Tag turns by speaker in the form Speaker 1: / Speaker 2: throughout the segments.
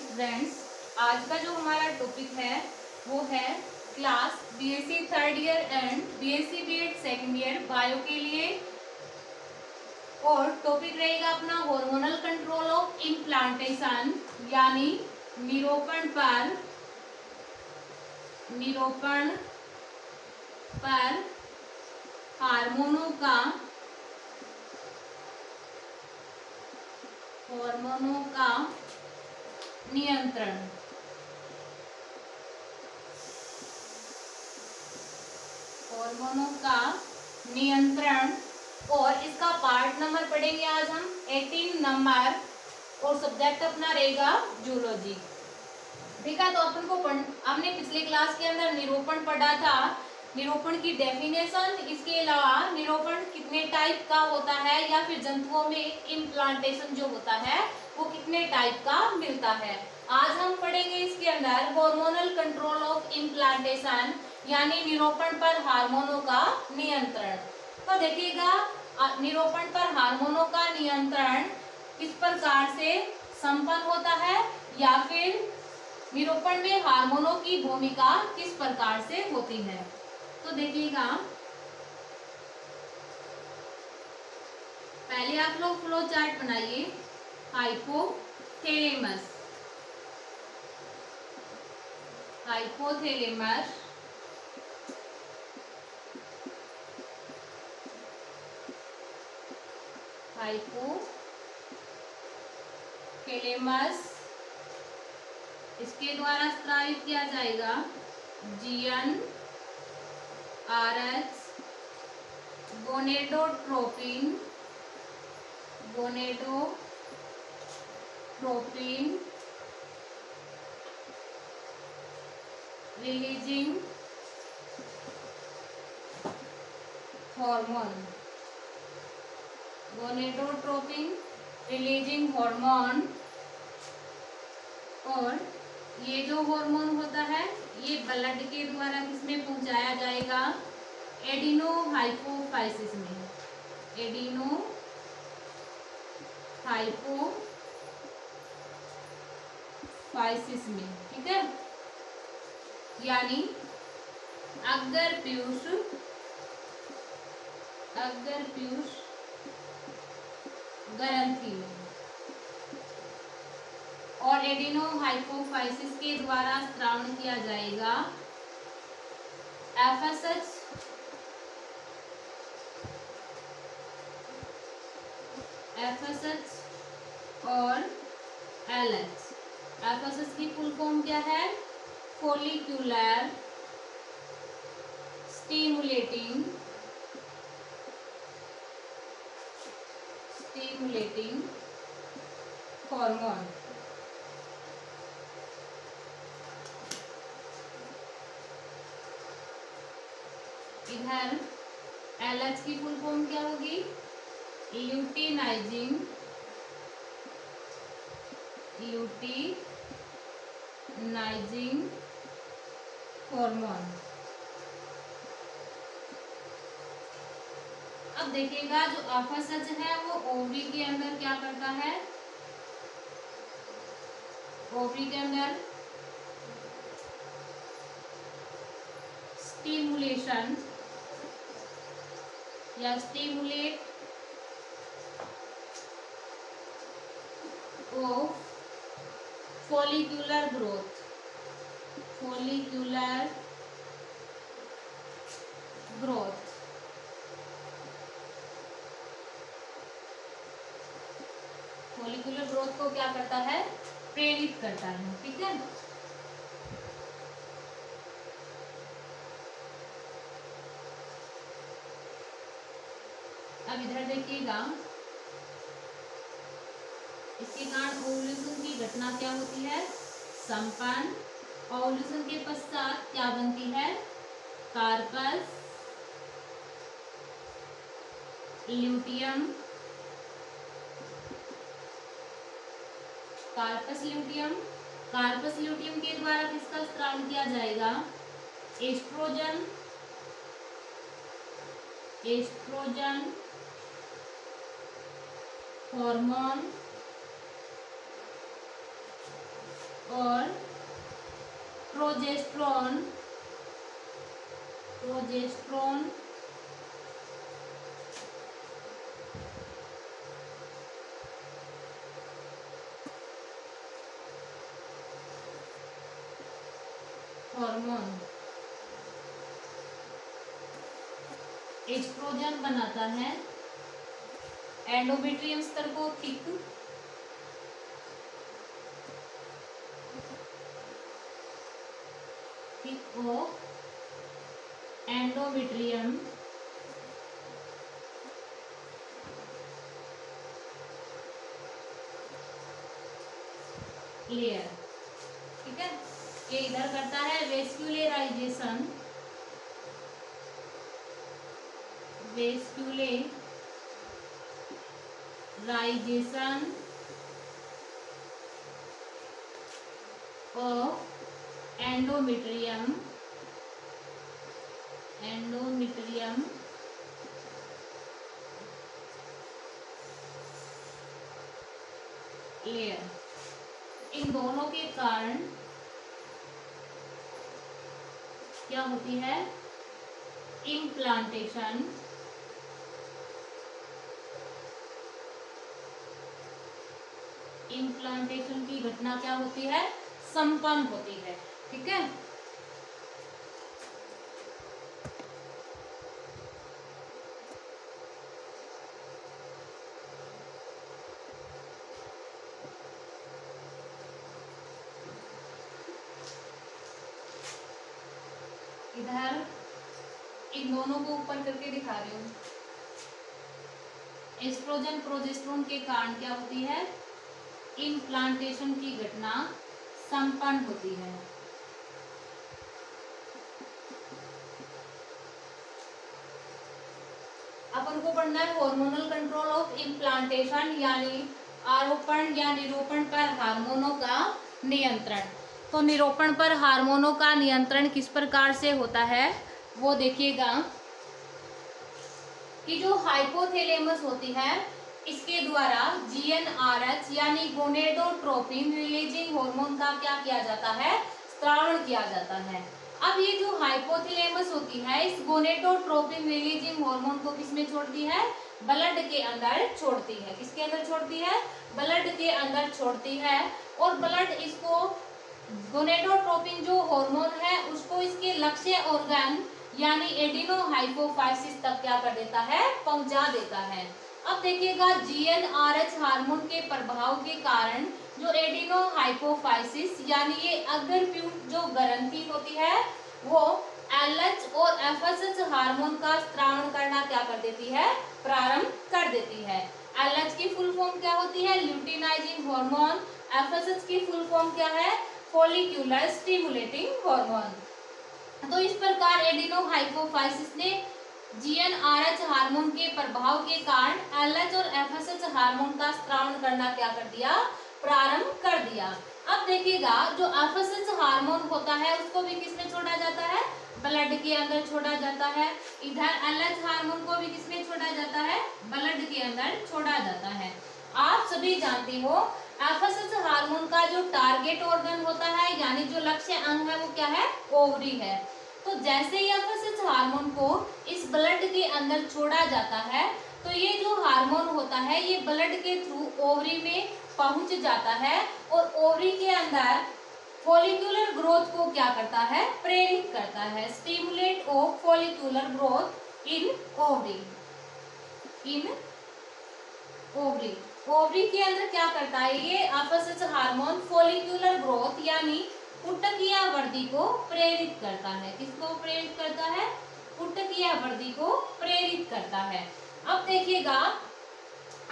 Speaker 1: Students, आज का जो हमारा टॉपिक है वो है class BSc third year and BSc BEd second year bio के लिए। और टॉपिक रहेगा अपना हार्मोनल कंट्रोल ऑफ इम्प्लांटेशन, यानी निरूपण पर हार्मोनों का नियंत्रण। और इसका पार्ट नंबर पढ़ेंगे आज हम 18 नंबर, और सब्जेक्ट अपना रहेगा जूलॉजी। ठीक है, तो अपन को हमने पिछले क्लास के अंदर निरूपण पढ़ा था, निरूपण की डेफिनेशन, इसके अलावा निरूपण कितने टाइप का होता है या फिर जंतुओं में इम्प्लांटेशन जो होता है वो कितने टाइप का मिलता है। आज हम पढ़ेंगे इसके अंदर हार्मोनल कंट्रोल ऑफ इम्प्लांटेशन, यानी निरूपण पर हार्मोनों का नियंत्रण। तो देखिएगा, निरूपण पर हार्मोनों का नियंत्रण किस प्रकार से संपन्न होता है या फिर निरूपण में हार्मोनों की भूमिका किस प्रकार से होती है। तो देखिएगा, पहले आप लोग फ्लो चार्ट बनाइए। हाइपोथैलेमस, इसके द्वारा स्रावित किया जाएगा GnRH, गोनेडोट्रोपिन रिलीजिंग हार्मोन। और ये जो हार्मोन होता है ये ब्लड के द्वारा किसमें पहुंचाया जाएगा, एडिनोहाइपोफाइसिस में, ठीक है, यानी अग्र पीयूष ग्रंथि में। और एडिनोहाइपोफाइसिस के द्वारा स्रावण किया जाएगा FSH और LH। FSH की फुल फॉर्म क्या है, फॉलिक्यूलर स्टिमुलेटिंग हार्मोन। इधर LH की फुल फॉर्म क्या होगी, ल्यूटिनाइजिंग हार्मोन। अब देखिएगा, जो FSH है वो ओवरी के अंदर क्या करता है, ओवरी के अंदर स्टिमुलेशन या stimulate of follicular growth, follicular growth को क्या करता है, प्रेरित करता है। ठीक है, अब इधर देखिएगा, इसके कारण ओव्यूलेशन की घटना क्या होती है, संपन्न। ओव्यूलेशन के पश्चात क्या बनती है, कार्पस ल्यूटियम, कार्पस ल्यूटियम के द्वारा किसका स्राव किया जाएगा, एस्ट्रोजन हार्मोन और प्रोजेस्टेरोन हार्मोन एस्ट्रोजन बनाता है एंडोमेट्रियम स्तर को थिक एंडोमेट्रियम लेयर, ठीक है। ये इधर करता है वेस्कुलराइजेशन ऑफ एंडोमेट्रियम लेयर। इन दोनों के कारण क्या होती है? इम्प्लांटेशन की घटना क्या होती है? संपन्न होती है, ठीक है। इधर इन दोनों को ऊपर करके दिखा रही हूँ। एस्ट्रोजन प्रोजेस्टेरोन के कारण क्या होती है? इम्प्लांटेशन की घटना संपन्न होती है। अपन को पढ़ना है हार्मोनल कंट्रोल ऑफ इम्प्लांटेशन, यानी आरोपण या निरूपण पर हार्मोनों का नियंत्रण। तो निरूपण पर हार्मोनों का नियंत्रण किस प्रकार से होता है वो देखिएगा कि जो हाइपोथैलेमस होती है इसके द्वारा GnRH यानी गोनेडोट्रोपिन रिलीजिंग हार्मोन का क्या किया जाता है? स्त्रावण किया जाता है। अब ये जो हाइपोथैलेमस होती है इस गोनेडोट्रोपिन रिलीजिंग हार्मोन को किसमें छोड़ती है? ब्लड के अंदर छोड़ती है। किसके अंदर छोड़ती है? ब्लड के अंदर छोड़ती है। और ब्लड इसको गोनेडोट्रोपिन जो हार्मोन है उसको इसके लक्ष्य ऑर्गन यानी एडिनोहाइपोफाइसिस तक क्या कर देता है? पहुंचा देता है। अब देखिएगा GnRH हार्मोन के प्रभाव के कारण जो एडिनोहाइपोफाइसिस यानी ये अग्रप्यूट जो ग्रंथि होती है वो LH और FSH हार्मोन का स्त्रावण करना क्या कर देती है? प्रारंभ कर देती है। LH की फुल फॉर्म क्या होती है? Luteinizing hormone. FSH की फुल फॉर्म क्या है? Follicular stimulating hormone. तो इस प्रकार एडिनोहाइपोफाइसिस ने GnRH हार्मोन के प्रभाव के कारण LH और FSH हार्मोन का स्त्रावण करना क्या कर दिया? प्रारंभ कर दिया। अब देखिएगा जो FSH हार्मोन होता है उसको भी किसमें छोड़ा जाता है? ब्लड के अंदर छोड़ा जाता है। इधर LH हार्मोन को भी किसमें छोड़ा जाता है? ब्लड के अंदर छोड़ा जाता है। आप सभी जानते हो FSH हार्मोन का जो टारगेट ऑर्गन होता है यानी जो लक्ष्य अंग है वो क्या है? ओवरी है। तो जैसे ही FSH हार्मोन को इस ब्लड के अंदर छोड़ा जाता है तो ये जो हार्मोन होता है ये ब्लड के थ्रू ओवरी में पहुंच जाता है और ओवरी के अंदर फॉलिक्यूलर ग्रोथ को क्या करता है? प्रेरित करता है। Stimulate of follicular growth in ovary. Ovary के अंदर क्या करता है? ये FSH हार्मोन फॉलिक्यूलर ग्रोथ यानी पुटकीय वृद्धि को प्रेरित करता है। किसको प्रेरित करता है? पुटकीय वृद्धि को प्रेरित करता है। अब देखिएगा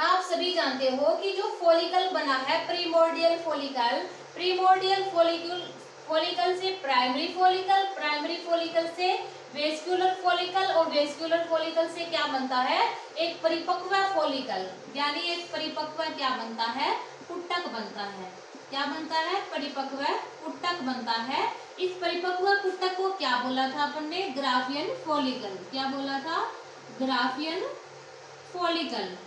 Speaker 1: आप सभी जानते हो कि जो फॉलिकल बना है प्रीमोर्डियल फॉलिकल से प्राइमरी फॉलिकल, प्राइमरी फॉलिकल से वेस्कुलर फॉलिकल और वेस्कुलर फॉलिकल से क्या बनता है? एक परिपक्व फॉलिकल यानी एक परिपक्व क्या बनता है? पुटक बनता है। क्या बनता है? परिपक्व पुटक बनता है। इस परिपक्व पुटक को क्या बोला था अपन ने? Graafian follicle. क्या बोला था? Graafian follicle.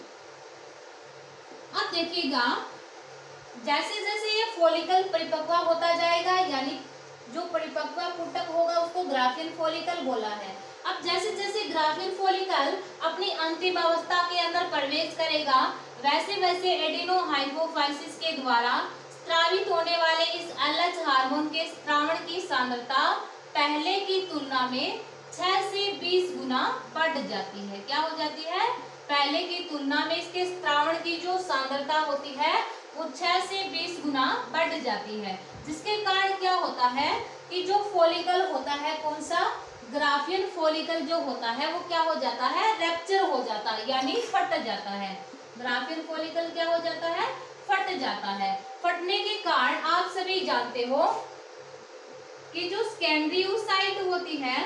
Speaker 1: अब देखिएगा जैसे जैसे ये फॉलिकल परिपक्व होता जाएगा, यानी जो परिपक्व पुटक होगा उसको ग्राफियन फॉलिकल बोला है। अब जैसे जैसे ग्राफियन फॉलिकल अपनी अंतिम अवस्था के अंदर प्रवेश करेगा, वैसे वैसे एडिनोहाइपोफाइसिस के द्वारा स्रावित होने वाले इस एलएच हार्मोन के स्रावण की सांद्रता पहले की तुलना में 6 से 20 गुना बढ़ जाती है। क्या हो जाती है? पहले की तुलना में इसके स्रावण की जो सांद्रता होती है वो 6 से 20 गुना बढ़ जाती है, जिसके कारण क्या होता है कि जो फॉलिकल होता है, कौन सा, ग्राफियन फॉलिकल जो होता है वो क्या हो जाता है, रैप्चर हो जाता है, यानी फट जाता है। ग्राफियन फॉलिकल क्या हो जाता है, फट जाता है। फटने के कारण आप सभी जानते हो कि जो सेकेंडरी oocyte होती है,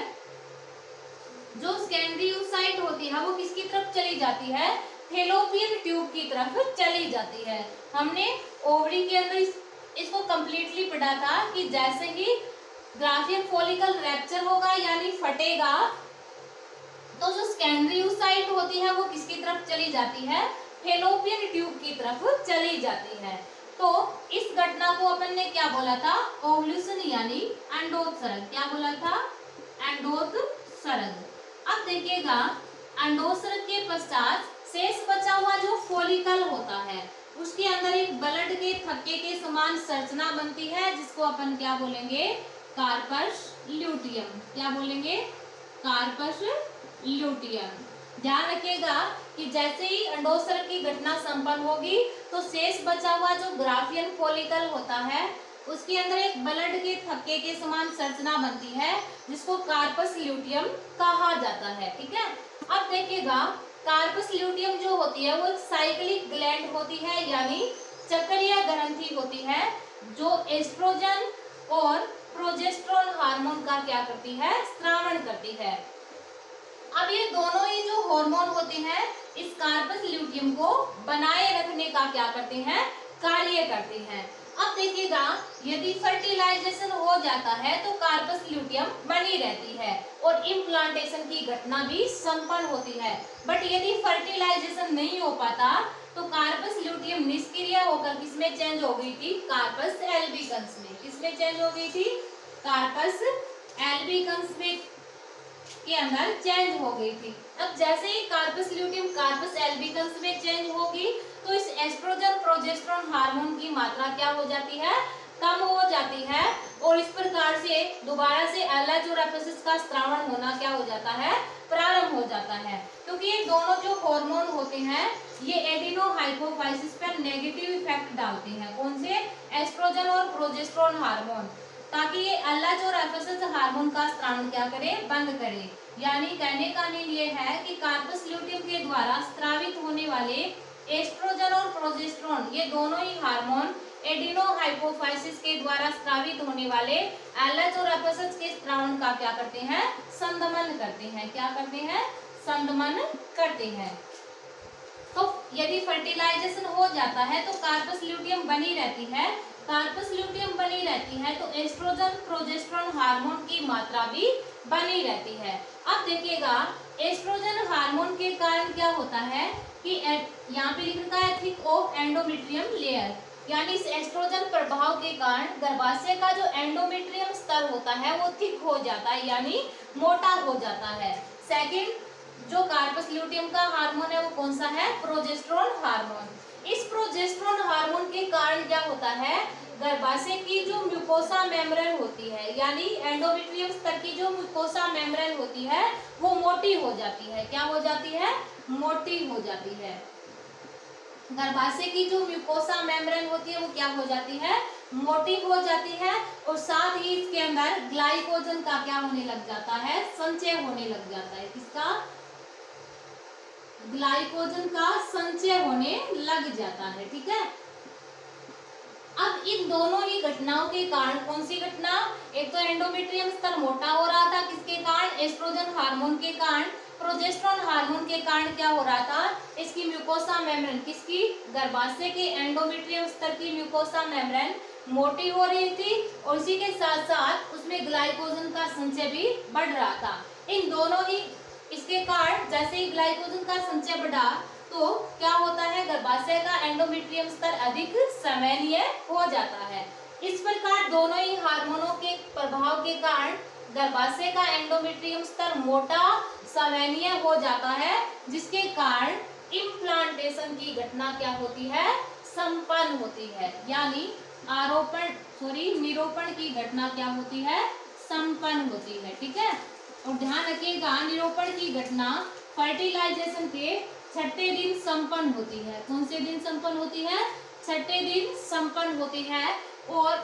Speaker 1: जो सेकेंडरी oocyte होती है वो किसकी तरफ चली जाती है, फैलोपियन ट्यूब की तरफ चली जाती है। हमने ओवरी के अंदर इसको कंप्लीटली पढ़ा था कि जैसे ही ग्राफियन फॉलिकल रैप्चर होगा यानी फटेगा, तो जो सेकेंडरी oocyte होती है वो किसकी तरफ चली जाती है, फैलोपियन ट्यूब की तरफ चली जाती है। तो इस घटना को अपन ने क्या बोला था, ओवल्यूशन यानी अंडोत्सर्ग। क्या बोला था, अंडोत्सर्ग। अब देखिएगा, अंडोत्सर्ग के पश्चात शेष बचा हुआ जो फॉलिकल होता है उसके अंदर एक ब्लड के थक्के के समान संरचना बनती है, जिसको अपन क्या बोलेंगे, कार्पस ल्यूटियम। क्या बोलेंगे, कार्पस ल्यूटियम। ध्यान रखिएगा कि जैसे ही अंडोत्सर्ग की घटना संपन्न होगी तो शेष बचा हुआ जो ग्राफियन फॉलिकल होता है उसके अंदर एक ब्लड के थक्के के समान संरचना बनती है, जिसको कार्पस ल्यूटियम कहा जाता है। ठीक है, अब देखिएगा, कार्पस ल्यूटियम जो होती है वो एक साइक्लिक ग्लैंड होती है, यानी चक्रीय ग्रंथि होती है, जो एस्ट्रोजन और प्रोजेस्टेरोन हार्मोन का क्या करती है, स्रावण करती है। अब ये दोनों ही जो हार्मोन होते हैं इस कार्पस ल्यूटियम को बनाए रखने का क्या करते हैं, कार्य करते हैं। अब देखिएगा, यदि फर्टिलाइजेशन हो जाता है तो कार्पस ल्यूटियम बनी रहती है और इम्प्लांटेशन की घटना भी संपन्न होती है। बट यदि फर्टिलाइजेशन नहीं हो पाता तो कार्पस ल्यूटियम निष्क्रिय होकर किसमें चेंज हो गई थी, कार्पस एल्बिकन्स में। किसमें चेंज हो गई थी, कार्पस एल्बिकन्स में के अंदर चेंज हो गई थी। अब जैसे ही कार्पस ल्यूटियम कार्पस एल्बिकन्स में चेंज होगी तो इस एस्ट्रोजन प्रोजेस्टेरोन हार्मोन की मात्रा क्या हो जाती है, कम हो जाती है, और इस प्रकार से दोबारा से एलएच और एफएसएस का स्रावण होना क्या हो जाता है, प्रारंभ हो जाता है। क्योंकि ये दोनों जो हार्मोन होते हैं ये एडिनोहाइपोफाइसिस पर नेगेटिव इफेक्ट डालते हैं। कौन से, एस्ट्रोजन और प्रोजेस्टेरोन हार्मोन, ताकि ये एलएच और एफएसएस हार्मोन का स्रावण क्या करे, बंद करे। यानी कहने का मीन ये है कि कार्पस ल्यूटियम के द्वारा स्रावित होने वाले एस्ट्रोजन और प्रोजेस्टेरोन ये दोनों ही हार्मोन एडिनोहाइपोफाइसिस के द्वारा स्रावित होने वाले एलएच और एफएसएच के स्रावण का क्या करते हैं, संदमन करते हैं। क्या करते हैं, संदमन करते हैं। तो यदि फर्टिलाइजेशन हो जाता है तो कार्पस ल्यूटियम बनी रहती है, कार्पस ल्यूटियम बनी रहती है तो एस्ट्रोजन प्रोजेस्टेरोन हार्मोन की मात्रा भी बनी रहती है। अब देखिएगा, एस्ट्रोजन हार्मोन के कारण क्या होता है कि यहाँ पे लिख रखा है थिक ऑफ एंडोमेट्रियम लेयर, यानी इस एस्ट्रोजन प्रभाव के कारण गर्भाशय का जो एंडोमेट्रियम स्तर होता है वो थिक हो जाता है, यानी मोटा हो जाता है। सेकंड, जो कार्पस ल्यूटियम का हार्मोन है वो कौन सा है, प्रोजेस्टेरोन हार्मोन। इस प्रोजेस्टेरोन हार्मोन के कारण क्या होता है, गर्भाशय की जो म्यूकोसा मेम्ब्रेन होती है, यानी एंडोमेट्रियम स्तर की जो म्यूकोसा मेम्ब्रेन होती है वो मोटी हो जाती है। क्या हो जाती है, मोटी हो जाती है। गर्भाशय की जो म्यूकोसा मेम्ब्रेन होती है वो क्या हो जाती है, मोटी हो जाती है, और साथ ही इसके अंदर ग्लाइकोजन का क्या होने लग जाता है, संचय होने लग जाता है। किसका, ग्लाइकोजन का संचय होने लग जाता है। ठीक है, अब इन दोनों ही घटनाओं के कारण, कौन सी घटना, एक तो एंडोमेट्रियम स्तर मोटा हो रहा था किसके कारण, एस्ट्रोजन हार्मोन के कारण, प्रोजेस्टेरोन हार्मोन के कारण क्या हो रहा था, इसकी म्यूकोसा मेम्ब्रेन, किसकी, गर्भाशय के एंडोमेट्रियम स्तर की म्यूकोसा मेम्ब्रेन मोटी हो रही थी, और इसी के साथ साथ उसमें ग्लाइकोजन का संचय भी बढ़ रहा था। इन दोनों ही इसके कारण जैसे ही ग्लाइकोजन का संचय बढ़ा तो क्या होता है, गर्भाशय का एंडोमेट्रियम स्तर अधिक संवहनीय हो जाता है। इस प्रकार दोनों ही हार्मोनों के प्रभाव के कारण गर्भाशय का एंडोमेट्रियम स्तर मोटा संवहनीय हो जाता है, जिसके कारण इम्प्लांटेशन की घटना क्या होती है, संपन्न होती है। यानी निरूपण की घटना क्या होती है, संपन्न होती है। ठीक है, और ध्यान रखिएगा निरूपण की घटना फर्टिलाइजेशन के छठे दिन संपन्न होती है। कौन से दिन संपन्न होती है, छठे दिन संपन्न होती है। और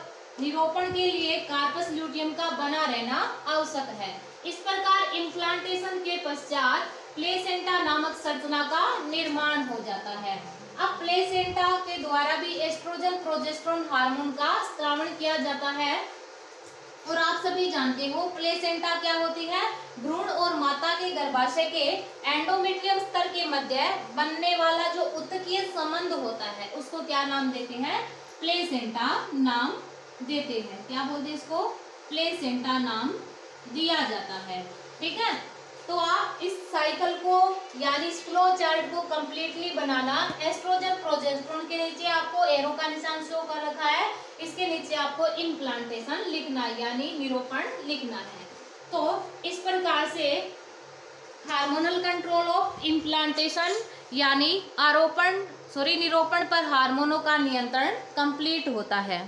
Speaker 1: निरूपण के लिए कार्पस ल्यूटियम का बना रहना आवश्यक है। इस प्रकार इम्प्लांटेशन के पश्चात प्लेसेंटा नामक संरचना का निर्माण हो जाता है। अब प्लेसेंटा के द्वारा भी एस्ट्रोजन प्रोजेस्टेरोन हार्मोन का स्रावण किया जाता है। और आप सभी जानते हो प्लेसेंटा क्या होती है, भ्रूण और माता के गर्भाशय के एंडोमेट्रियम स्तर के मध्य बनने वाला जो उत्तकीय संबंध होता है उसको क्या नाम देते हैं, प्लेसेंटा नाम देते हैं। क्या बोलते हैं इसको, प्लेसेंटा नाम दिया जाता है। ठीक है, तो आप इस साइकिल को यानी इस फ्लो चार्ट को कंप्लीटली बनाना। एस्ट्रोजन प्रोजेस्टेरोन के नीचे आपको एरो का निशान शो कर रखा है, इसके नीचे आपको इम्प्लांटेशन लिखना यानी निरूपण लिखना है। तो इस प्रकार से हार्मोनल कंट्रोल ऑफ इम्प्लांटेशन यानी निरूपण पर हार्मोनों का नियंत्रण कंप्लीट होता है।